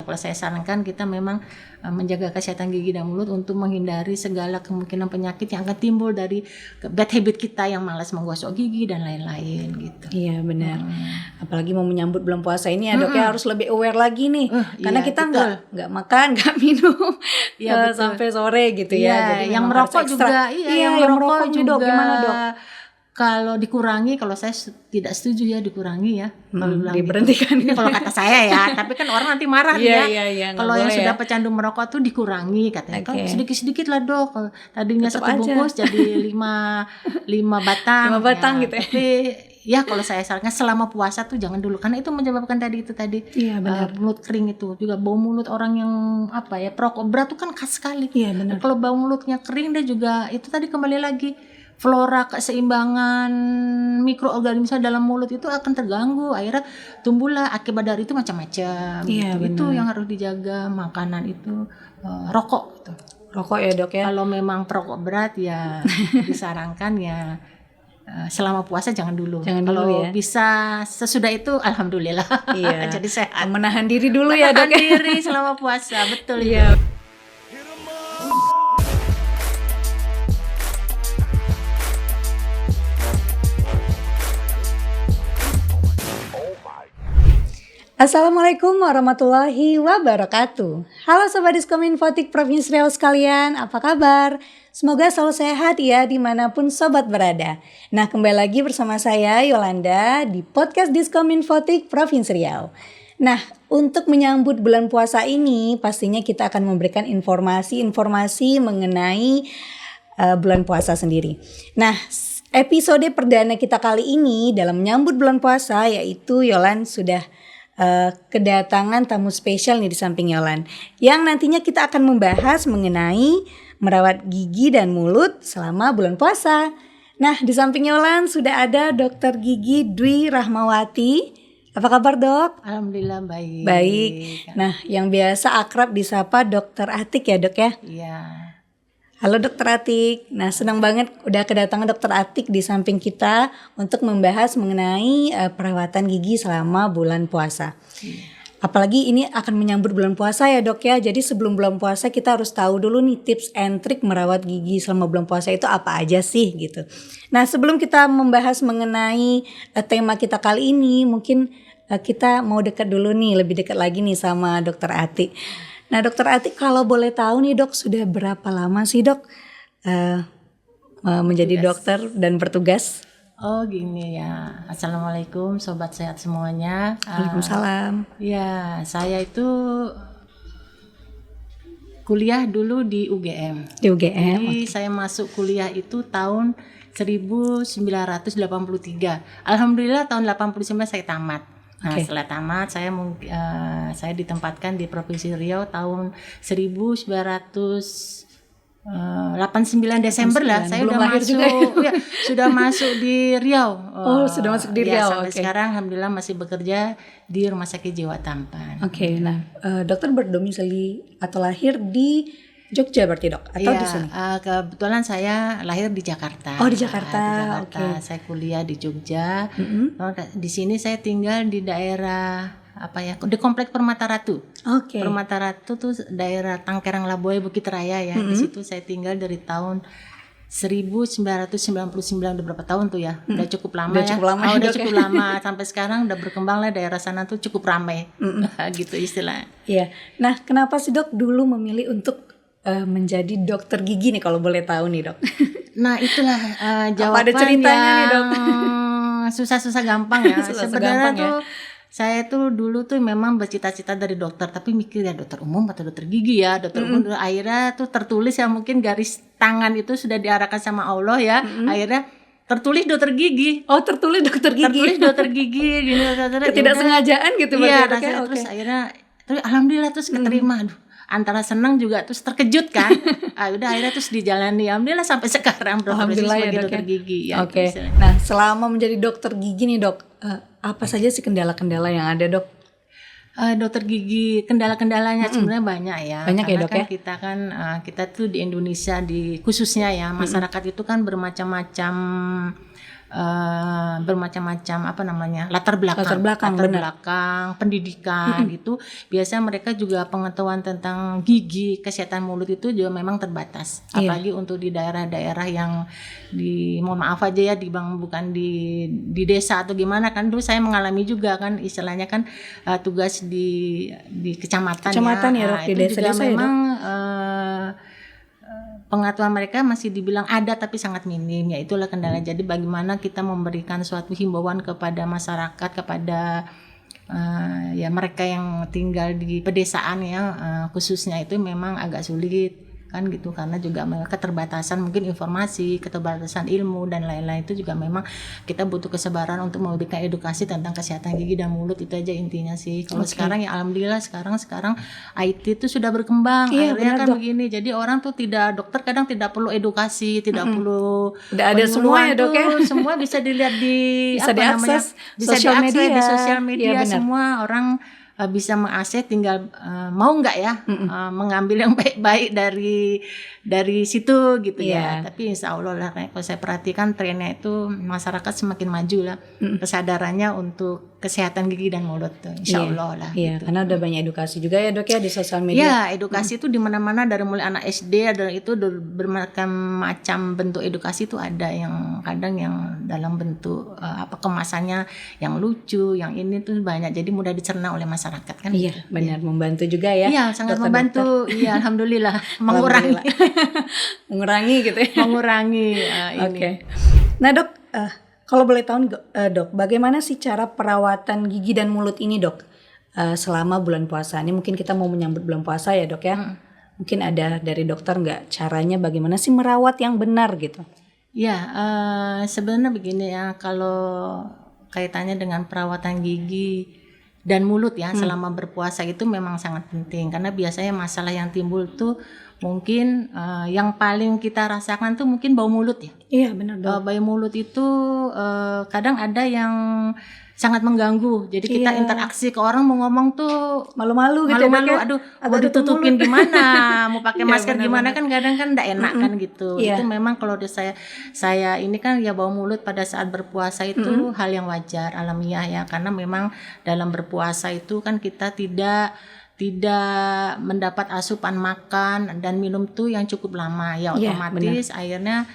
kalau saya sarankan kita memang menjaga kesehatan gigi dan mulut untuk menghindari segala kemungkinan penyakit yang akan timbul dari bad habit kita yang malas menggosok gigi dan lain-lain gitu. Iya benar. Apalagi mau menyambut bulan puasa ini ya dok ya, harus lebih aware lagi nih. Karena kita nggak makan, nggak minum sampai sore gitu ya. Jadi yang merokok juga, yang merokok juga. Dok, gimana dok? Kalau dikurangi, kalau saya tidak setuju ya dikurangi ya. Kalau bilang diberhentikan. Gitu. Ini kalau kata saya ya, tapi kan orang nanti marah Iya, kalau yang sudah pecandu merokok tuh dikurangi katanya. Kalau sedikit-sedikit lah dok. Tadinya tetap 1 bungkus jadi 5 batang. 5 batang gitu ya. Tapi ya kalau saya sarankan selama puasa tuh jangan dulu, karena itu menyebabkan tadi. Iya benar. Mulut kering itu juga, bau mulut orang yang perokok berat tuh kan khas sekali. Iya benar. Kalau bau mulutnya kering dia juga itu tadi kembali lagi flora keseimbangan mikroorganisme dalam mulut itu akan terganggu, akhirnya tumbuhlah akibat dari itu macam-macam. Iya, Itu yang harus dijaga. Makanan itu rokok gitu. Rokok ya dok ya. Kalau memang perokok berat ya disarankan ya selama puasa jangan dulu. Kalau ya. bisa sesudah itu alhamdulillah. Iya. Jadi sehat. Menahan diri dulu ya dok. Menahan diri selama puasa, betul ya. Assalamualaikum warahmatullahi wabarakatuh. Halo Sobat Diskominfotik Provinsi Riau sekalian, apa kabar? Semoga selalu sehat ya dimanapun Sobat berada. Nah kembali lagi bersama saya Yolanda di podcast Diskominfotik Provinsi Riau. Nah untuk menyambut bulan puasa ini pastinya kita akan memberikan informasi-informasi mengenai bulan puasa sendiri. Nah episode perdana kita kali ini dalam menyambut bulan puasa yaitu Yolan sudah kedatangan tamu spesial nih di samping Yolan yang nantinya kita akan membahas mengenai merawat gigi dan mulut selama bulan puasa. Nah di samping Yolan sudah ada Dr. Gigi Dwi Rahmawati. Apa kabar dok? Alhamdulillah baik. Baik. Nah yang biasa akrab disapa Dr. Atik ya dok ya? Iya. Halo Dr. Atik, nah senang banget udah kedatangan Dr. Atik di samping kita untuk membahas mengenai perawatan gigi selama bulan puasa. Apalagi ini akan menyambut bulan puasa ya dok ya, jadi sebelum bulan puasa kita harus tahu dulu nih tips and trik merawat gigi selama bulan puasa itu apa aja sih gitu. Nah sebelum kita membahas mengenai tema kita kali ini, mungkin kita mau dekat dulu nih, lebih dekat lagi nih sama Dr. Atik. Nah Dr. Atik kalau boleh tahu nih dok, sudah berapa lama sih dok menjadi dokter dan bertugas? Oh gini ya, Assalamualaikum sobat sehat semuanya. Waalaikumsalam. Ya saya itu kuliah dulu di UGM. Di UGM. Jadi saya masuk kuliah itu tahun 1983. Alhamdulillah tahun 89 saya tamat. Nah setelah tamat saya ditempatkan di Provinsi Riau tahun 1989 Desember lah. Saya sudah masuk di Riau. Sudah masuk di Riau. Sampai sekarang alhamdulillah masih bekerja di Rumah Sakit Jiwa Tampan. Nah dokter berdomisili atau lahir di Jogja berarti dok? Atau di sini? Kebetulan saya lahir di Jakarta. Oh di Jakarta. Saya kuliah di Jogja. Di sini saya tinggal di daerah di Komplek Permata Ratu. Permata Ratu tuh daerah Tangkerang Laboy Bukit Raya ya. Di situ saya tinggal dari tahun 1999, udah berapa tahun tuh ya? Udah cukup lama udah cukup lama. Sampai sekarang udah berkembang lah daerah sana tuh cukup ramai. Gitu istilahnya. Iya. Nah, kenapa sih dok dulu memilih untuk menjadi dokter gigi nih kalau boleh tahu nih dok? Nah itulah jawaban ada ceritanya nih dok? Susah-susah gampang ya. Sebenarnya tuh saya tuh dulu tuh memang bercita-cita dari dokter, tapi mikir ya dokter umum atau dokter gigi ya. Dokter umum akhirnya tuh tertulis ya, mungkin garis tangan itu sudah diarahkan sama Allah ya. Akhirnya tertulis dokter gigi. Oh tertulis dokter gigi. Tertulis dokter gigi gini. Ketidaksengajaan gitu iya, terus akhirnya alhamdulillah terus keterima. Aduh, antara senang juga terus terkejut kan. Udah akhirnya terus dijalani. Alhamdulillah sampai sekarang alhamdulillah sebagai dokter gigi ya. Nah, selama menjadi dokter gigi nih, Dok, apa saja sih kendala-kendala yang ada, Dok? Dokter gigi kendala-kendalanya sebenarnya banyak ya. Banyak ya, Dok, kan kita tuh di Indonesia khususnya ya, masyarakat itu kan bermacam-macam bermacam-macam latar belakang pendidikan itu biasanya mereka juga pengetahuan tentang gigi, kesehatan mulut itu juga memang terbatas. Apalagi untuk di daerah-daerah yang mohon maaf aja ya bukan di desa atau gimana kan. Dulu saya mengalami juga kan, istilahnya kan tugas di kecamatan ya, di itu juga desa-desa memang pengetahuan mereka masih dibilang ada tapi sangat minim, ya itulah kendala. Jadi bagaimana kita memberikan suatu himbauan kepada masyarakat, kepada ya mereka yang tinggal di pedesaan ya, khususnya itu memang agak sulit kan gitu, karena juga keterbatasan mungkin informasi, keterbatasan ilmu dan lain-lain. Itu juga memang kita butuh kesabaran untuk memberikan edukasi tentang kesehatan gigi dan mulut. Itu aja intinya sih. Kalau sekarang ya alhamdulillah sekarang IT itu sudah berkembang, akhirnya kan begini. Jadi orang tuh dokter kadang tidak perlu edukasi, tidak perlu ada semua ya dok ya, semua bisa dilihat di bisa diakses di sosial media ya, semua orang bisa mengakses, tinggal mau nggak ya mengambil yang baik-baik dari situ gitu ya. Tapi insya Allah lah, kalau saya perhatikan trennya itu masyarakat semakin maju lah kesadarannya untuk kesehatan gigi dan mulut tuh, insya Allah lah. Iya, gitu. Karena udah banyak edukasi juga ya dok ya di sosial media. Ya, edukasi itu di mana-mana, dari mulai anak SD ada itu bermacam bentuk edukasi itu ada, yang kadang yang dalam bentuk kemasannya yang lucu, yang ini tuh banyak, jadi mudah dicerna oleh masyarakat kan. Iya, gitu. Benar, membantu juga ya. Iya, sangat membantu. Iya, alhamdulillah. Mengurangi gitu ya. Mengurangi ini. Oke. Nah, Dok, kalau boleh tahu Dok, bagaimana sih cara perawatan gigi dan mulut ini, Dok? Selama bulan puasa. Ini mungkin kita mau menyambut bulan puasa ya, Dok ya. Mungkin ada dari dokter nggak caranya bagaimana sih merawat yang benar gitu? Ya, sebenarnya begini ya, kalau kaitannya dengan perawatan gigi dan mulut ya selama berpuasa itu memang sangat penting, karena biasanya masalah yang timbul tuh mungkin yang paling kita rasakan tuh mungkin bau mulut ya. Iya benar dok. Bau mulut itu kadang ada yang sangat mengganggu. Jadi kita interaksi ke orang mau ngomong tuh malu-malu gitu. Aduh, mau ditutupin gimana, mau pakai masker gimana kan kadang kan enggak enak kan gitu. Itu memang kalau saya ini kan ya bau mulut pada saat berpuasa itu hal yang wajar, alamiah ya, karena memang dalam berpuasa itu kan kita tidak mendapat asupan makan dan minum tuh yang cukup lama ya, otomatis akhirnya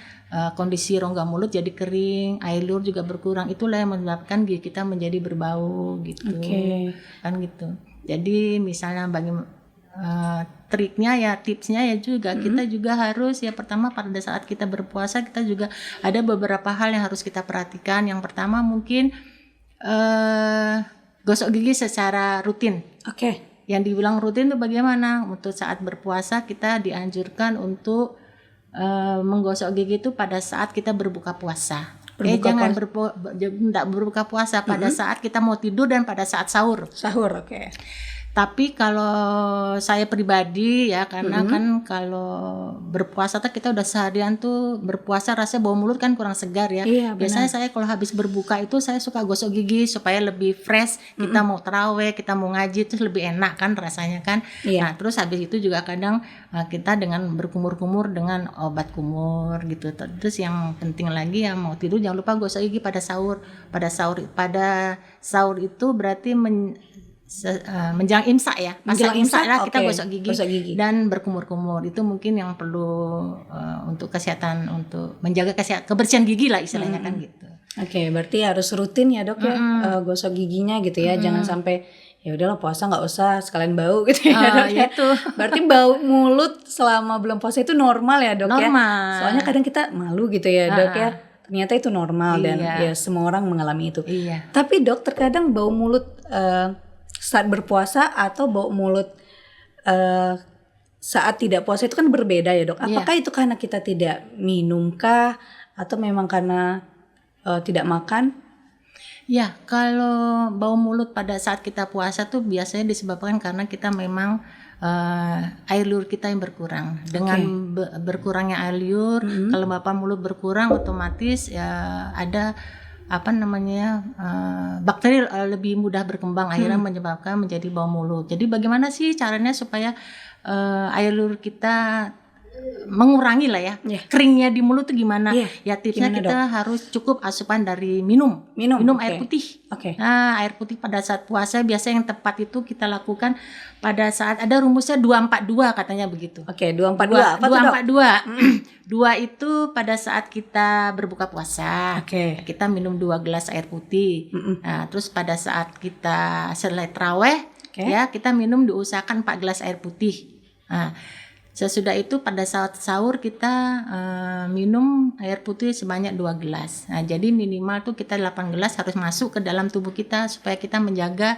kondisi rongga mulut jadi kering, air liur juga berkurang. Itulah yang menyebabkan gigi kita menjadi berbau gitu. Kan gitu. Jadi misalnya triknya ya, tipsnya ya juga kita juga harus ya, pertama pada saat kita berpuasa kita juga ada beberapa hal yang harus kita perhatikan. Yang pertama mungkin gosok gigi secara rutin. Yang dibilang rutin itu bagaimana? Untuk saat berpuasa kita dianjurkan untuk menggosok gigi itu pada saat kita berbuka puasa. Jangan berbuka puasa pada saat kita mau tidur dan pada saat sahur. Tapi kalau saya pribadi ya, karena kan kalau berpuasa tuh kita udah seharian tuh berpuasa, rasanya bau mulut kan kurang segar ya. Biasanya saya kalau habis berbuka itu saya suka gosok gigi supaya lebih fresh. Kita mau taraweh, kita mau ngaji terus lebih enak kan rasanya kan. Nah terus habis itu juga kadang kita dengan berkumur-kumur dengan obat kumur gitu. Terus yang penting lagi ya, mau tidur jangan lupa gosok gigi pada sahur. Pada sahur itu berarti menjelang imsak ya, pasal imsak lah kita gosok gigi dan berkumur-kumur. Itu mungkin yang perlu untuk kesehatan, untuk menjaga kebersihan gigi lah istilahnya kan gitu. Berarti harus rutin ya dok ya, gosok giginya gitu ya. Jangan sampai ya udahlah puasa nggak usah sekalian bau gitu ya dok ya. Berarti bau mulut selama belum puasa itu normal ya dok ya. Soalnya kadang kita malu gitu ya dok ya. Ternyata itu normal dan ya semua orang mengalami itu. Tapi dok, terkadang bau mulut saat berpuasa atau bau mulut saat tidak puasa itu kan berbeda ya dok. Apakah itu karena kita tidak minumkah atau memang karena tidak makan? Ya, kalau bau mulut pada saat kita puasa tuh biasanya disebabkan karena kita memang air liur kita yang berkurang. Dengan berkurangnya air liur, kelembapan mulut berkurang, otomatis ya ada bakteri lebih mudah berkembang, akhirnya menyebabkan menjadi bau mulut. Jadi bagaimana sih caranya supaya air liur kita mengurangi lah ya keringnya di mulut tuh gimana? Ya tipsnya Gimana, kita harus cukup asupan dari minum air putih. Nah, air putih pada saat puasa biasa yang tepat itu kita lakukan pada saat ada rumusnya 242 katanya begitu. 242 apa tuh, Dok? 242. 2 itu pada saat kita berbuka puasa. Kita minum 2 gelas air putih. Nah, terus pada saat kita selesai tarawih ya kita minum diusahakan 4 gelas air putih. Nah, sesudah itu pada saat sahur kita minum air putih sebanyak 2 gelas. Nah, jadi minimal tuh kita 8 gelas harus masuk ke dalam tubuh kita supaya kita menjaga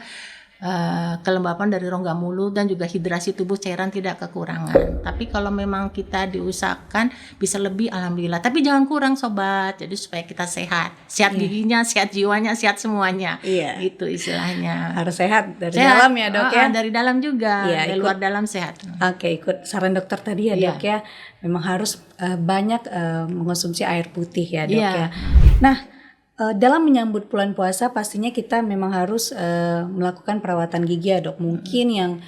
kelembapan dari rongga mulut dan juga hidrasi tubuh cairan tidak kekurangan. Tapi kalau memang kita diusahakan bisa lebih alhamdulillah. Tapi jangan kurang sobat. Jadi supaya kita sehat giginya, sehat jiwanya, sehat semuanya. Gitu istilahnya. Harus sehat dari dalam ya, Dok ya. Dari dalam juga, dari luar dalam sehat. Ikut saran dokter tadi ya, Dok ya. Memang harus banyak mengonsumsi air putih ya, Dok ya. Nah, dalam menyambut bulan puasa pastinya kita memang harus melakukan perawatan gigi ya, Dok. Mungkin yang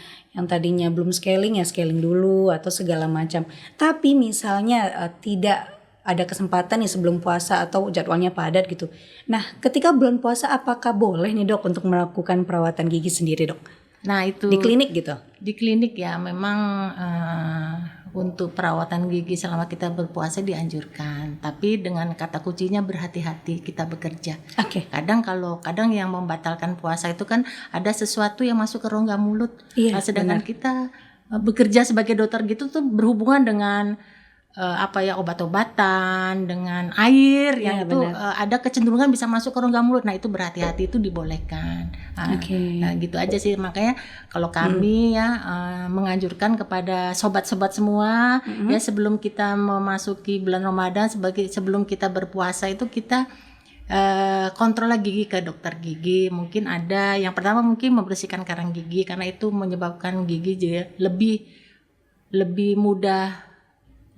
tadinya belum scaling ya scaling dulu atau segala macam. Tapi misalnya tidak ada kesempatan nih sebelum puasa atau jadwalnya padat gitu. Nah, ketika bulan puasa apakah boleh nih, Dok, untuk melakukan perawatan gigi sendiri, Dok? Nah, itu di klinik gitu. Di klinik ya memang untuk perawatan gigi selama kita berpuasa dianjurkan, tapi dengan kata kuncinya berhati-hati kita bekerja. Kadang yang membatalkan puasa itu kan ada sesuatu yang masuk ke rongga mulut. Sedangkan kita bekerja sebagai dokter gitu tuh berhubungan dengan obat-obatan, dengan air yang itu ada kecenderungan bisa masuk ke rongga mulut. Nah, itu berhati-hati, itu dibolehkan. Nah, gitu aja sih. Makanya kalau kami menganjurkan kepada sobat-sobat semua ya sebelum kita memasuki bulan Ramadan, sebelum kita berpuasa itu kita kontrol gigi ke dokter gigi. Mungkin ada yang pertama mungkin membersihkan karang gigi karena itu menyebabkan gigi jadi lebih mudah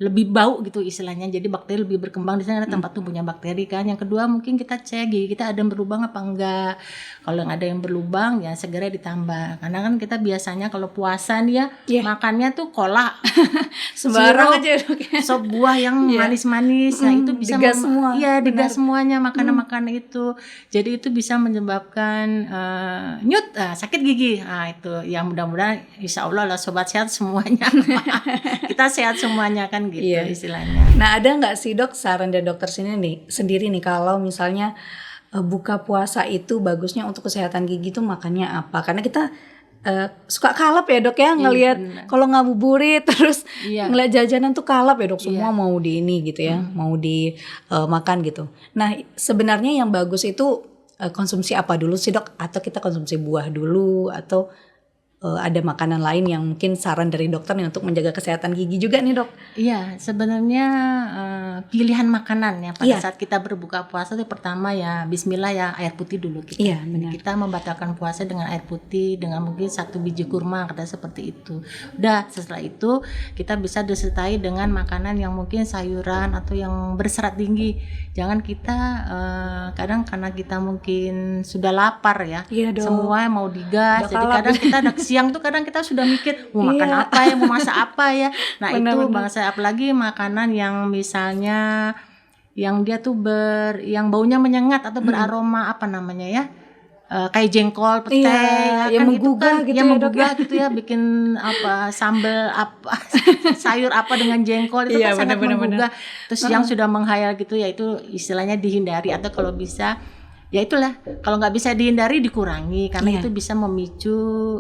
lebih bau gitu istilahnya, jadi bakteri lebih berkembang di sana, tempat tumbuhnya bakteri kan. Yang kedua mungkin kita cek gigi kita ada yang berlubang apa enggak. Kalau yang ada yang berlubang ya segera ditambah, karena kan kita biasanya kalau puasa nih makannya tuh kolak sembarang aja, sop buah yang manis-manis. Nah, itu bisa digas semua. Digas semuanya makanan-makanan itu. Jadi itu bisa menyebabkan sakit gigi. Nah, itu yang mudah-mudahan insya Allah lah sobat sehat semuanya. Kita sehat semuanya kan gitu istilahnya. Nah, ada nggak sih, Dok, saran dari dokter sendiri nih kalau misalnya buka puasa itu bagusnya untuk kesehatan gigi tuh makannya apa? Karena kita suka kalap ya, Dok ya, ngelihat kalau ngabuburit terus ngeliat jajanan tuh kalap ya, Dok. Semua mau di ini gitu ya, mau dimakan gitu. Nah, sebenarnya yang bagus itu konsumsi apa dulu sih, Dok? Atau kita konsumsi buah dulu atau ada makanan lain yang mungkin saran dari dokter nih untuk menjaga kesehatan gigi juga nih, Dok? Iya, sebenarnya pilihan makanan ya pada saat kita berbuka puasa itu pertama ya Bismillah ya air putih dulu kita. Iya, benar. Kita membatalkan puasa dengan air putih dengan mungkin 1 biji kurma kata seperti itu. Udah, setelah itu kita bisa disertai dengan makanan yang mungkin sayuran atau yang berserat tinggi. Jangan kita kadang karena kita mungkin sudah lapar ya, semua mau digas. Jadi kadang kita siang tuh kadang kita sudah mikir mau makan apa ya, mau masak apa ya. Nah, itu bangsa apalagi makanan yang misalnya yang dia tuh yang baunya menyengat atau beraroma apa namanya ya, kayak jengkol, petai, yang kan menggugah itu kan, gitu yang ya, menggugah gitu ya, bikin sambal apa sayur apa dengan jengkol itu kan sangat menggugah. Terus yang sudah menghayal gitu ya itu istilahnya dihindari, atau kalau bisa ya itulah, kalau nggak bisa dihindari dikurangi karena itu bisa memicu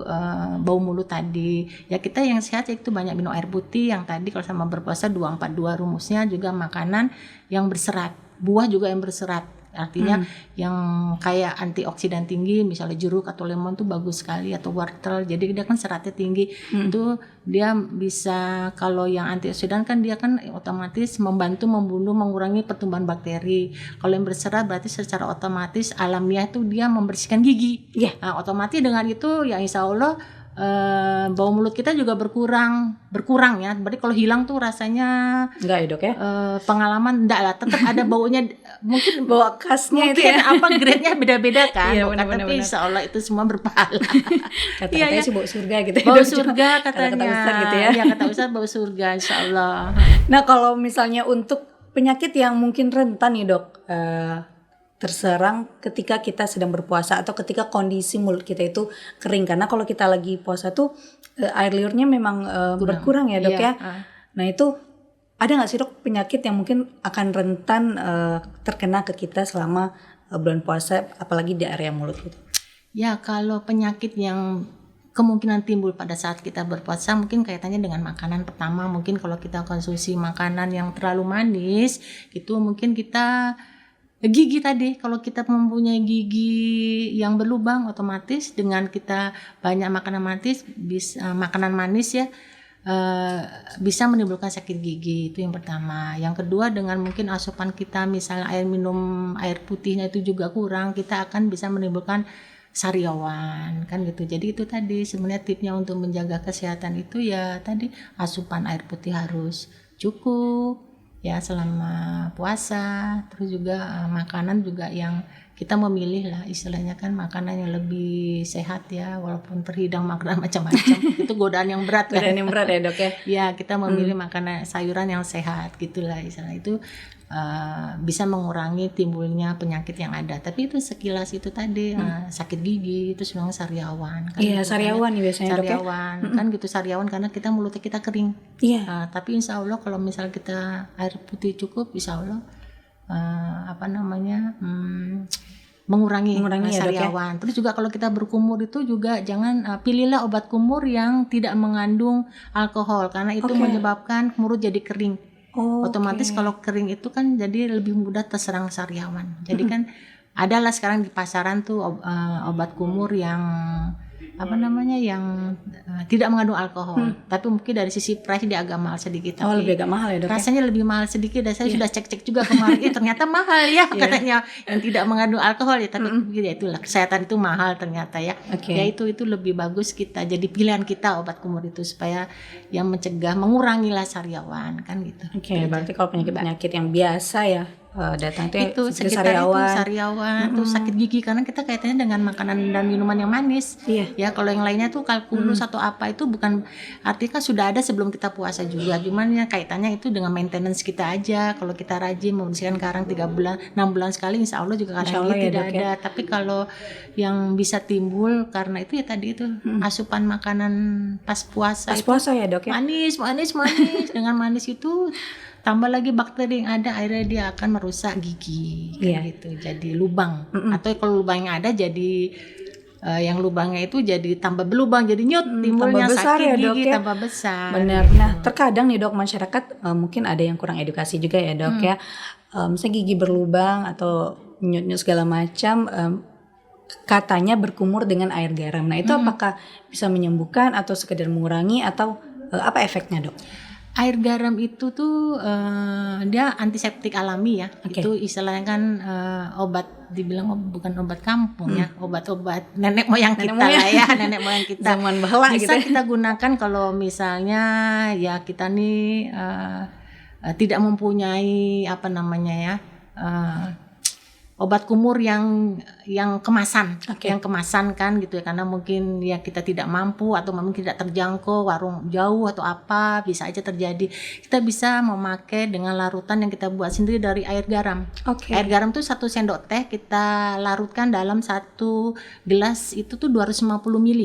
bau mulut tadi. Ya kita yang sehat itu banyak minum air putih yang tadi, kalau sama berpuasa 242 rumusnya, juga makanan yang berserat, buah juga yang berserat. Artinya yang kayak antioksidan tinggi, misalnya jeruk atau lemon tuh bagus sekali, atau wortel. Jadi dia kan seratnya tinggi. Itu dia bisa, kalau yang antioksidan kan dia kan otomatis membantu membunuh, mengurangi pertumbuhan bakteri. Kalau yang berserat berarti secara otomatis alamiah itu dia membersihkan gigi. Nah, otomatis dengan itu ya insya Allah bau mulut kita juga berkurang ya. Berarti kalau hilang tuh rasanya enggak ya dok ya? Pengalaman enggak lah, tetap ada baunya, mungkin bau khasnya itu ya. Apa grade-nya beda-beda kan. Iya, tapi insya Allah itu semua berpahala. Kata-katanya sih bau surga gitu. Bau surga katanya. Kata Ustaz gitu ya. Iya, kata Ustaz bau surga insya Allah. Nah kalau misalnya untuk penyakit yang mungkin rentan nih dok, terserang ketika kita sedang berpuasa atau ketika kondisi mulut kita itu kering, karena kalau kita lagi puasa tuh air liurnya memang berkurang ya dok ya. Nah itu ada nggak sih dok penyakit yang mungkin akan rentan terkena ke kita selama bulan puasa, apalagi di area mulut gitu? Ya kalau penyakit yang kemungkinan timbul pada saat kita berpuasa mungkin kaitannya dengan makanan. Pertama mungkin kalau kita konsumsi makanan yang terlalu manis itu mungkin kita gigi tadi, kalau kita mempunyai gigi yang berlubang otomatis dengan kita banyak makanan manis ya bisa menimbulkan sakit gigi, itu yang pertama. Yang kedua dengan mungkin asupan kita misalnya air putihnya itu juga kurang, kita akan bisa menimbulkan sariawan kan gitu. Jadi itu tadi sebenarnya tipnya untuk menjaga kesehatan itu ya tadi asupan air putih harus cukup ya selama puasa, terus juga makanan juga yang kita memilih lah istilahnya kan makanan yang lebih sehat ya, walaupun terhidang makanan macam-macam itu godaan yang berat kan. Godaan yang berat ya dok ya. Ya kita memilih makanan sayuran yang sehat gitulah istilah itu. Bisa mengurangi timbulnya penyakit yang ada. Tapi itu sekilas itu tadi sakit gigi itu sebenarnya sariawan kan. Iya, sariawan nih biasanya dok ya. Sariawan kan gitu, sariawan karena kita mulutnya kita kering. Iya. Tapi insya Allah kalau misal kita air putih cukup, insya Allah mengurangi sariawan. Terus juga kalau kita berkumur itu juga jangan pilihlah obat kumur yang tidak mengandung alkohol karena itu menyebabkan mulut jadi kering. Otomatis kalau kering itu kan jadi lebih mudah terserang sariawan. Jadi kan adalah sekarang di pasaran tuh obat kumur yang yang tidak mengandung alkohol. Tapi mungkin dari sisi price dia agak mahal sedikit. Tapi lebih agak mahal ya dok? Rasanya lebih mahal sedikit. Dan saya sudah cek-cek juga kemarin. Ternyata mahal ya katanya yang tidak mengandung alkohol ya. Tapi ya itulah kesehatan itu mahal ternyata ya. Ya itu lebih bagus kita. Jadi pilihan kita obat kumur itu supaya yang mencegah mengurangilah sariawan kan gitu. Berarti kalau penyakit yang biasa ya datang itu sekitar sariawan, terus sakit gigi karena kita kaitannya dengan makanan dan minuman yang manis. Ya kalau yang lainnya tuh kalkulus atau apa itu bukan artinya sudah ada sebelum kita puasa juga. Cuman ya kaitannya itu dengan maintenance kita aja. Kalau kita rajin membersihkan karang 3 bulan, 6 bulan sekali insya Allah juga karang tidak ada. Tapi kalau yang bisa timbul karena itu ya tadi itu asupan makanan pas puasa ya dok ya. Manis dengan manis itu tambah lagi bakteri yang ada, akhirnya dia akan merusak gigi kan gitu, jadi lubang. Atau kalau lubang yang ada jadi yang lubangnya itu jadi tambah berlubang, jadi nyut, timbulnya sakit ya, gigi ya? Tambah besar. Benar. Nah terkadang nih dok masyarakat mungkin ada yang kurang edukasi juga ya dok ya. Misalnya gigi berlubang atau nyut-nyut segala macam, katanya berkumur dengan air garam. Nah itu apakah bisa menyembuhkan atau sekedar mengurangi atau apa efeknya dok? Air garam itu tuh dia antiseptik alami ya. Itu istilahnya kan obat, dibilang bukan obat kampung ya, obat-obat nenek moyang kita lah ya, nenek moyang kita. Zaman bahala bisa gitu. Kita gunakan kalau misalnya ya kita nih tidak mempunyai obat kumur yang kemasan, yang kemasan kan gitu ya, karena mungkin ya kita tidak mampu atau mungkin tidak terjangkau warung jauh atau apa, bisa aja terjadi. Kita bisa memakai dengan larutan yang kita buat sendiri dari air garam. Air garam tuh 1 sendok teh kita larutkan dalam 1 gelas itu tuh 250 ml.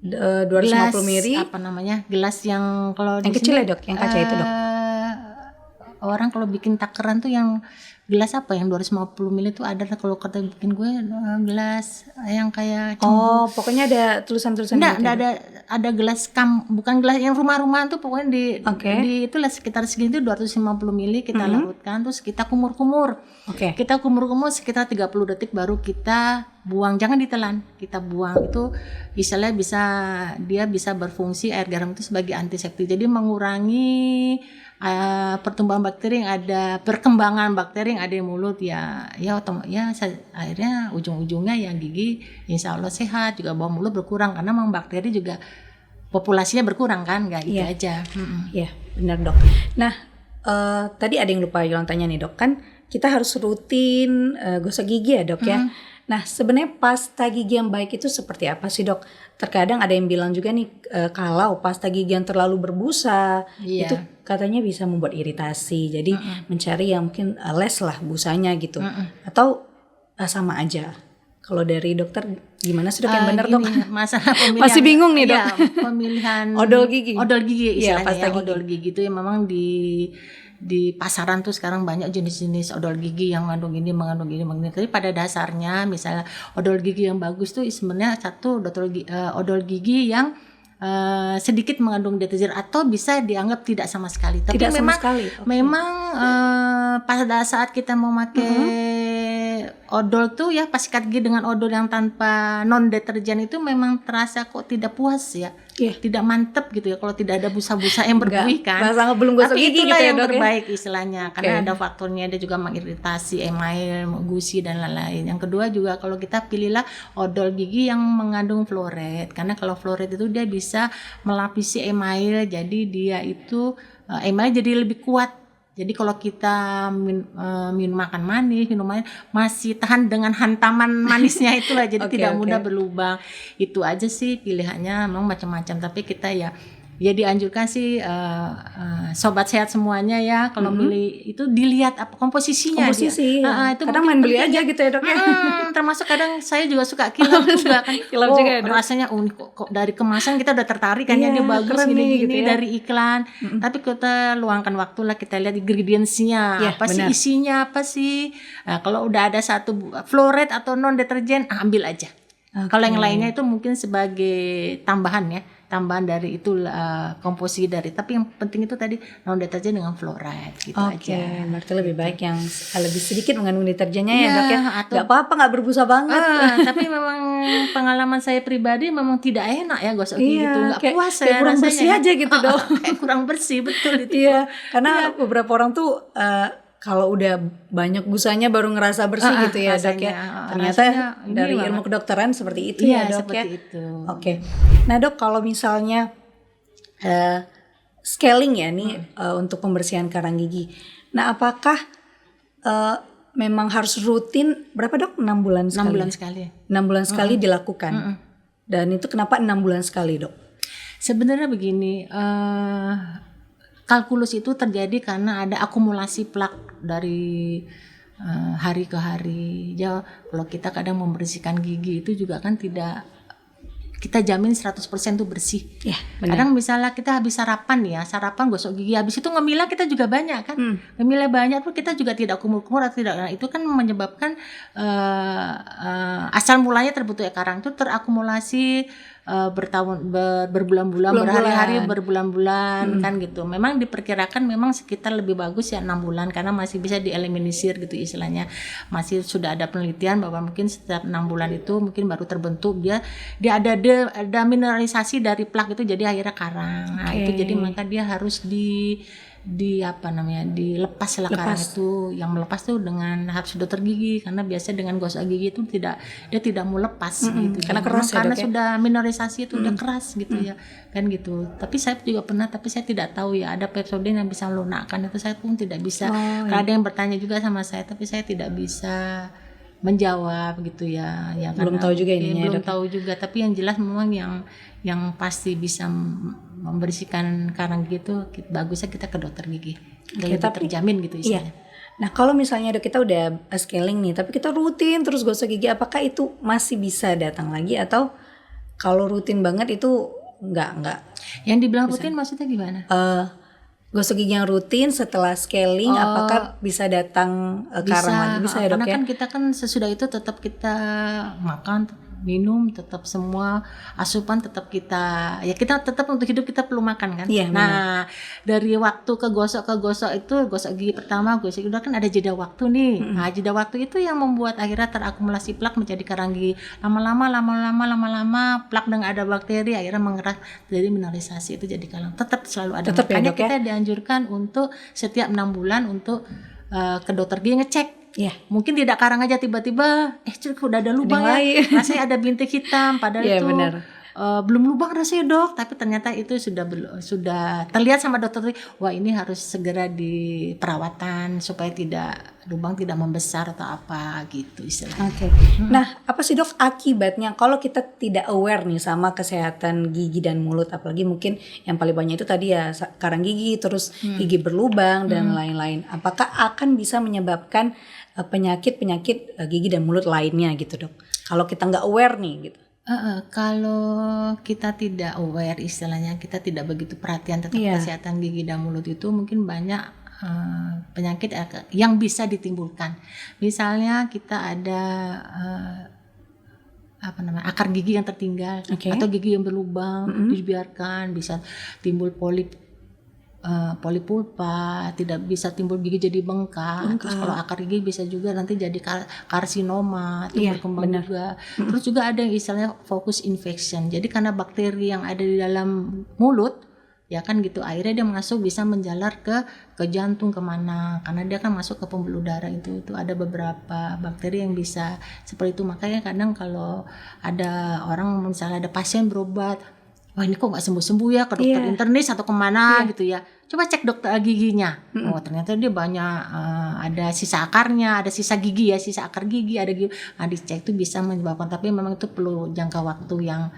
250 ml. Gelas yang kalau yang kecil ya dok, yang kaca itu dok. Orang kalau bikin takeran tuh yang gelas yang 250 ml itu ada, kalau kata bikin gue gelas yang kayak cumbu. Pokoknya ada tulisan-tulisan gitu. Ada gelas bukan gelas yang rumah-rumahan tuh, pokoknya di itulah sekitar segitu 250 ml kita larutkan, terus kita kumur-kumur. Kita kumur-kumur sekitar 30 detik baru kita buang, jangan ditelan, kita buang. Itu istilahnya dia bisa berfungsi, air garam itu sebagai antiseptik, jadi mengurangi pertumbuhan bakteri yang ada, perkembangan bakteri yang ada di mulut akhirnya ujung-ujungnya yang gigi insya Allah sehat, juga bau mulut berkurang karena memang bakteri juga populasinya berkurang kan, nggak itu aja. Iya, benar dok. Nah tadi ada yang lupa Yolan tanya nih dok, kan kita harus rutin gosok gigi ya dok ya. Nah sebenarnya pasta gigi yang baik itu seperti apa sih dok? Terkadang ada yang bilang juga nih kalau pasta gigi yang terlalu berbusa itu katanya bisa membuat iritasi. Jadi mencari yang mungkin less lah busanya gitu. Atau sama aja. Kalau dari dokter gimana sih dok yang benar dok? Masalah pemilihan, masih bingung nih dok. Pemilihan odol gigi istilahnya pasta gigi. Odol gigi itu yang memang di pasaran tuh sekarang banyak jenis-jenis odol gigi yang mengandung ini. Tapi pada dasarnya misalnya odol gigi yang bagus tuh sebenarnya satu odol gigi yang sedikit mengandung deterjen atau bisa dianggap tidak sama sekali. Tapi tidak memang sama sekali. Memang pada saat kita mau pakai odol tuh ya, pas sikat gigi dengan odol yang tanpa non deterjen itu memang terasa kok tidak puas ya. Tidak mantep gitu ya kalau tidak ada busa-busa yang berbuih kan. Belum gosok gigi itulah gitu ya yang dok terbaik istilahnya, karena ada faktornya, ada juga mengiritasi email, gusi dan lain-lain. Yang kedua juga kalau kita pilihlah odol gigi yang mengandung fluoride, karena kalau fluoride itu dia bisa melapisi email, jadi dia itu email jadi lebih kuat. Jadi kalau kita makan manis, minuman masih tahan dengan hantaman manisnya itulah, jadi tidak mudah berlubang. Itu aja sih pilihannya, memang macam-macam. Tapi kita ya dianjurkan sih sobat sehat semuanya ya, kalau milih itu dilihat apa komposisinya. Itu kadang main beli aja gitu ya dok ya. Termasuk kadang saya juga suka kilap juga kan. Kilap juga ya, dok. Rasanya kok dari kemasan kita udah tertarik kan ya, dia bagus gini-gini gitu ya, dari iklan. Tapi kita luangkan waktu lah, kita lihat ingredientsnya apa sih, isinya apa sih. Nah, kalau udah ada satu fluoride atau non deterjen, ambil aja. Kalau yang lainnya itu mungkin sebagai tambahan dari itu komposisi dari, tapi yang penting itu tadi non deterjen dengan fluoride gitu aja. Berarti lebih baik yang lebih sedikit mengandung deterjennya ya dok ya. Nggak apa-apa, nggak berbusa banget. Tapi memang pengalaman saya pribadi memang tidak enak ya gosok gigi gitu, nggak puas kayak kurang rasanya, bersih aja gitu dok. Kayak kurang bersih, betul itu. Karena beberapa orang tuh kalau udah banyak busanya baru ngerasa bersih gitu ya dok ya. Ternyata dari ilmu kedokteran seperti itu ya dok ya. Itu. Nah dok, kalau misalnya scaling ya nih untuk pembersihan karang gigi. Nah apakah memang harus rutin berapa dok? 6 bulan sekali? 6 bulan sekali. 6 bulan sekali dilakukan. Dan itu kenapa 6 bulan sekali dok? Sebenarnya begini, kalkulus itu terjadi karena ada akumulasi plak dari hari ke hari. Ya, kalau kita kadang membersihkan gigi itu juga kan tidak kita jamin 100% itu bersih. Ya, kadang misalnya kita habis sarapan gosok gigi, habis itu ngemilnya kita juga banyak kan. Ngemilnya banyak pun kita juga tidak kumur-kumur atau tidak. Nah, itu kan menyebabkan asal mulanya terbentuknya karang itu terakumulasi berbulan-bulan, berhari-hari, berbulan-bulan kan gitu. Memang diperkirakan memang sekitar lebih bagus ya 6 bulan karena masih bisa dieliminir gitu istilahnya. Masih sudah ada penelitian bahwa mungkin setiap 6 bulan itu mungkin baru terbentuk dia ada mineralisasi dari plak itu, jadi akhirnya karang. Nah, itu jadi maka dia harus dilepas lah karang itu. Yang melepas tuh dengan harus dokter gigi, karena biasa dengan gosok gigi itu dia tidak mau lepas gitu. Karena keras ya, karena sudah mineralisasi itu udah keras gitu ya kan gitu. Tapi saya juga pernah, tapi saya tidak tahu ya ada Pepsodent yang bisa melunakkan itu, saya pun tidak bisa. Ada yang bertanya juga sama saya, tapi saya tidak bisa menjawab gitu ya. Belum tahu juga ininya. Belum tahu juga, tapi yang jelas memang yang pasti bisa membersihkan karang gitu, bagusnya kita ke dokter gigi. Lebih terjamin gitu istilahnya. Nah kalau misalnya dok kita udah scaling nih, tapi kita rutin terus gosok gigi, apakah itu masih bisa datang lagi, atau kalau rutin banget itu enggak? Yang dibilang rutin maksudnya gimana? Gosok gigi yang rutin setelah scaling, apakah bisa datang karang lagi? Bisa ya dok karena ya? Kan kita kan sesudah itu tetap kita makan minum, tetap semua asupan tetap kita tetap untuk hidup kita perlu makan kan. Nah dari waktu ke gosok itu, gosok gigi pertama, gosok kedua kan ada jeda waktu nih. Nah jeda waktu itu yang membuat akhirnya terakumulasi plak menjadi karang gigi. Lama-lama plak dengan ada bakteri akhirnya mengeras jadi mineralisasi itu jadi kalang. Tetap selalu ada. Makanya kita dianjurkan untuk setiap 6 bulan untuk ke dokter gigi ngecek. Mungkin tidak karang aja tiba-tiba udah ada lubang ya, rasanya ada bintik hitam padahal itu belum lubang rasanya dok, tapi ternyata itu sudah terlihat sama dokter, wah ini harus segera diperawatan supaya lubang tidak membesar atau apa gitu istilahnya. Nah apa sih dok akibatnya kalau kita tidak aware nih sama kesehatan gigi dan mulut, apalagi mungkin yang paling banyak itu tadi ya karang gigi, terus gigi berlubang dan lain-lain, apakah akan bisa menyebabkan penyakit gigi dan mulut lainnya gitu dok, kalau kita nggak aware nih gitu? Kalau kita tidak aware istilahnya, kita tidak begitu perhatian terhadap kesehatan gigi dan mulut itu, mungkin banyak penyakit yang bisa ditimbulkan. Misalnya kita ada akar gigi yang tertinggal atau gigi yang berlubang, dibiarkan bisa timbul polipulpa, tidak bisa timbul gigi jadi bengkak. Terus kalau akar gigi bisa juga nanti jadi karsinoma, itu berkembang juga. Terus juga ada yang istilahnya focus infection. Jadi karena bakteri yang ada di dalam mulut, ya kan gitu, akhirnya dia masuk bisa menjalar ke jantung kemana, karena dia kan masuk ke pembuluh darah itu ada beberapa bakteri yang bisa seperti itu. Makanya kadang kalau ada orang misalnya ada pasien berobat, wah ini kok nggak sembuh-sembuh ya, ke dokter internis atau kemana gitu ya, coba cek dokter giginya. Oh ternyata dia banyak ada sisa akarnya, ada sisa gigi ya, sisa akar gigi ada gigi. Nah dicek itu bisa menyebabkan, tapi memang itu perlu jangka waktu yang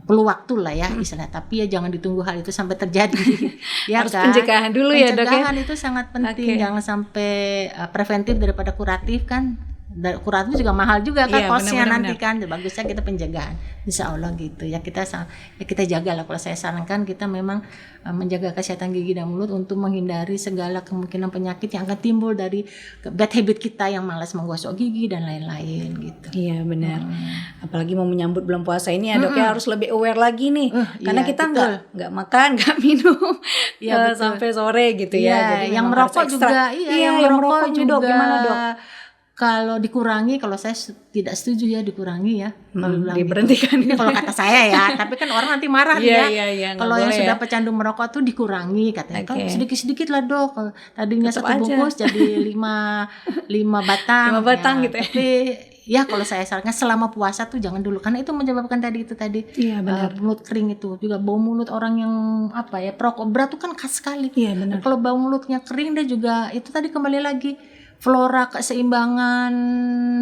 perlu waktu lah ya istilahnya, tapi ya jangan ditunggu hal itu sampai terjadi. Ya harus kan? Pencegahan dulu ya dok. Pencegahan itu sangat penting, jangan sampai preventif daripada kuratif kan. Kuratif juga mahal juga kan kosnya nanti kan. Bagusnya kita pencegahan, insya Allah gitu ya, kita jaga lah. Kalau saya sarankan kita memang menjaga kesehatan gigi dan mulut untuk menghindari segala kemungkinan penyakit yang akan timbul dari bad habit kita yang malas menggosok gigi dan lain-lain gitu. Iya benar. Apalagi mau menyambut bulan puasa ini ya dok ya, harus lebih aware lagi nih, karena kita nggak makan nggak minum sampai sore gitu ya. Jadi yang merokok juga yang merokok juga dok, gimana dok? Kalau dikurangi, kalau saya tidak setuju ya dikurangi ya. Kalau diberhentikan. Ini kalau kata saya ya, tapi kan orang nanti marah ya. Kalau yang sudah pecandu merokok tuh dikurangi katanya. Kalau sedikit-sedikit lah dok. Tadinya tetap 1 bungkus jadi 5 batang. 5 batang ya, gitu ya. Tapi ya kalau saya sarankan selama puasa tuh jangan dulu, karena itu menyebabkan tadi. Iya benar. Mulut kering itu juga, bau mulut orang yang perokok berat tuh kan khas sekali. Iya benar. Kalau bau mulutnya kering, dia juga itu tadi kembali lagi flora, keseimbangan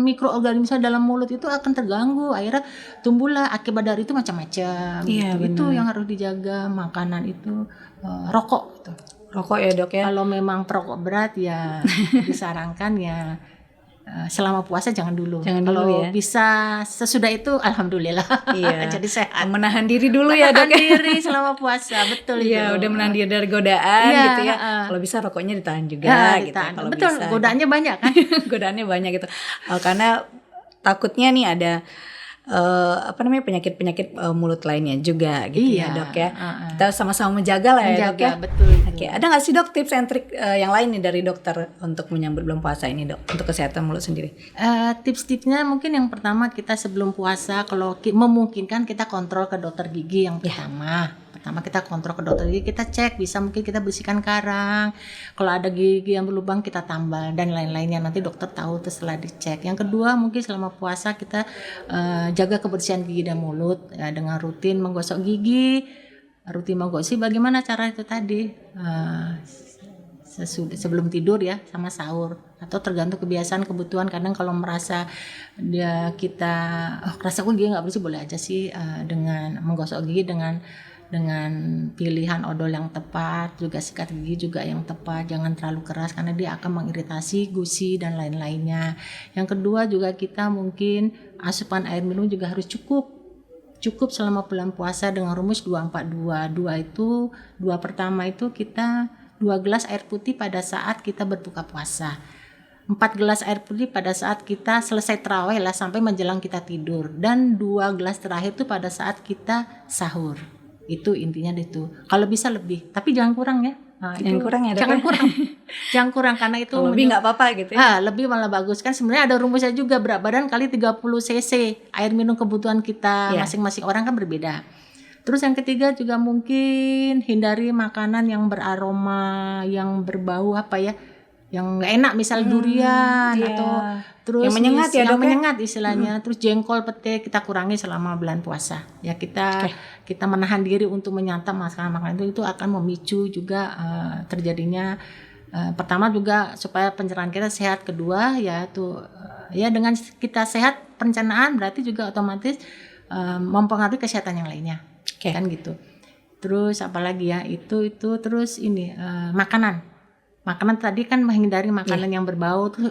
mikroorganisme dalam mulut itu akan terganggu, akhirnya tumbuhlah akibat dari itu macam-macam. Itu yang harus dijaga. Makanan itu rokok gitu. Rokok ya dok ya. Kalau memang perokok berat ya disarankan ya selama puasa jangan dulu. Kalau ya. bisa sesudah itu alhamdulillah. Jadi sehat. Menahan diri dulu ya dok. Menahan diri selama puasa, betul itu. Iya, udah menahan diri dari godaan gitu ya. Kalau bisa rokoknya ditahan juga gitu. Kalau betul, bisa. Godaannya banyak kan. Godaannya banyak gitu. Karena takutnya nih ada penyakit mulut lainnya juga gitu ya dok ya. Kita sama-sama menjaga lah ya dok ya. Betul. Ada nggak sih dok tips and trik yang lain nih dari dokter untuk menyambut bulan puasa ini dok, untuk kesehatan mulut sendiri? Tips-tipsnya mungkin yang pertama, kita sebelum puasa kalau memungkinkan kita kontrol ke dokter gigi yang pertama kita kontrol ke dokter gigi, kita cek, bisa mungkin kita bersihkan karang, kalau ada gigi yang berlubang kita tambal dan lain-lainnya, nanti dokter tahu tuh setelah dicek. Yang kedua mungkin selama puasa kita jaga kebersihan gigi dan mulut ya, dengan rutin menggosok gigi, bagaimana cara itu tadi sebelum tidur ya, sama sahur, atau tergantung kebiasaan kebutuhan. Kadang kalau merasa kita rasa gigi nggak bersih, boleh aja sih dengan menggosok gigi dengan pilihan odol yang tepat, juga sikat gigi juga yang tepat, jangan terlalu keras karena dia akan mengiritasi gusi dan lain-lainnya. Yang kedua juga kita mungkin asupan air minum juga harus cukup selama bulan puasa dengan rumus 2-4-2. 2 pertama itu kita 2 gelas air putih pada saat kita berbuka puasa. 4 gelas air putih pada saat kita selesai tarawih lah sampai menjelang kita tidur, dan 2 gelas terakhir itu pada saat kita sahur. Itu intinya itu. Kalau bisa lebih, tapi jangan kurang ya. Nah, jangan kurang ya, jangan kurang. Jangan kurang karena itu lebih nggak apa-apa gitu ya. Lebih malah bagus kan. Sebenarnya ada rumusnya juga, berat badan kali 30 cc air minum kebutuhan kita masing-masing orang kan berbeda. Terus yang ketiga juga mungkin hindari makanan yang beraroma, yang berbau yang nggak enak, misal durian atau terus yang menyengat ya, yang Dok, menyengat istilahnya. Terus jengkol, pete kita kurangi selama bulan puasa. Ya kita menahan diri untuk menyantap makanan itu akan memicu juga terjadinya pertama juga supaya pencernaan kita sehat, kedua yaitu dengan kita sehat pencernaan berarti juga otomatis mempengaruhi kesehatan yang lainnya. Kan gitu. Terus apalagi ya itu terus ini makanan tadi kan menghindari makanan yang berbau tuh,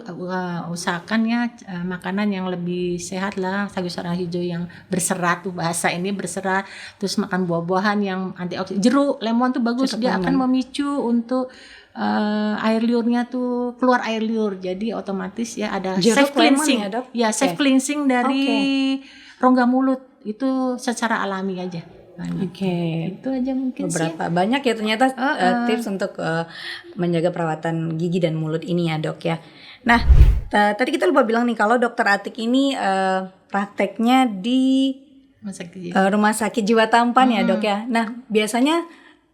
usahakan ya makanan yang lebih sehat lah, sayur-sayuran hijau yang berserat tuh, bahasa ini berserat. Terus makan buah-buahan yang antioksidan, jeruk, lemon tuh bagus, dia akan memicu untuk air liurnya tuh keluar air liur, jadi otomatis ya ada jeruk, safe cleansing ya, Dok? Safe cleansing dari rongga mulut itu secara alami aja. Itu aja mungkin beberapa banyak ya ternyata tips untuk menjaga perawatan gigi dan mulut ini ya, Dok ya. Nah, tadi kita lupa bilang nih kalau Dokter Atik ini prakteknya di Rumah Sakit Jiwa Tampan ya, Dok ya. Nah, biasanya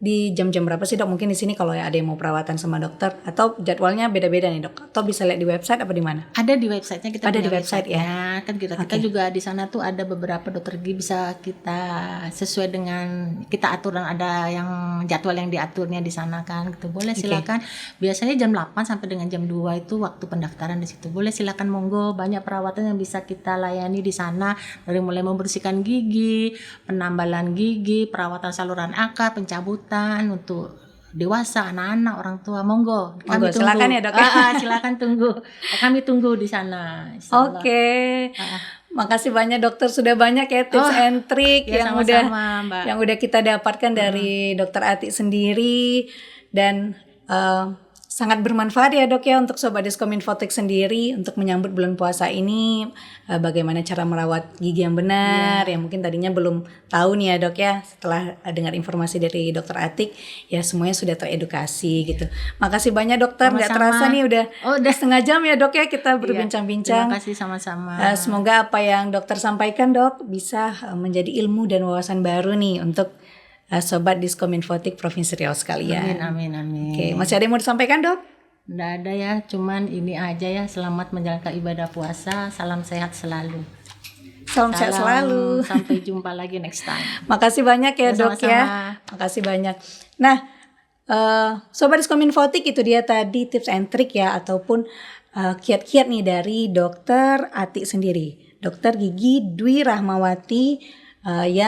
di jam-jam berapa sih, Dok? Mungkin di sini kalau ada yang mau perawatan sama dokter, atau jadwalnya beda-beda nih, Dok? Atau bisa lihat di website apa di mana? Ada di websitenya, kita ada di website ya. Kan kita juga di sana tuh ada beberapa dokter gigi, bisa kita sesuai dengan kita atur, dan ada yang jadwal yang diaturnya di sana kan. Gitu. Boleh silakan. Biasanya jam 8 sampai dengan jam 2 itu waktu pendaftaran di situ. Boleh silakan, monggo, banyak perawatan yang bisa kita layani di sana, dari mulai membersihkan gigi, penambalan gigi, perawatan saluran akar, pencabutan untuk dewasa, anak-anak, orang tua, monggo kami tunggu. Silakan ya, Dok. Silakan tunggu. Kami tunggu di sana. Oke. Makasih banyak dokter, sudah banyak ya tips and trick yang udah kita dapatkan dari Dokter Atik sendiri, dan sangat bermanfaat ya, Dok ya, untuk Sobat Diskominfotik sendiri untuk menyambut bulan puasa ini, bagaimana cara merawat gigi yang benar, yang mungkin tadinya belum tahu nih ya, Dok ya. Setelah dengar informasi dari Dokter Atik, ya semuanya sudah teredukasi gitu. Makasih banyak, Dokter. Nggak terasa nih udah setengah jam ya, Dok ya, kita berbincang-bincang. Terima kasih, sama-sama. Semoga apa yang Dokter sampaikan, Dok, bisa menjadi ilmu dan wawasan baru nih untuk Sobat Diskominfotik Provinsi Riau sekalian. Amin. Oke, masih ada yang mau disampaikan, Dok? Nggak ada ya, cuman ini aja ya, selamat menjalankan ibadah puasa, salam sehat selalu. Salam sehat selalu. Sampai jumpa lagi next time. Makasih banyak ya, Dok ya. Makasih banyak. Nah, Sobat Diskominfotik, itu dia tadi tips and trick ya, ataupun kiat-kiat nih dari Dokter Atik sendiri, Dokter Gigi Dwi Rahmawati, yang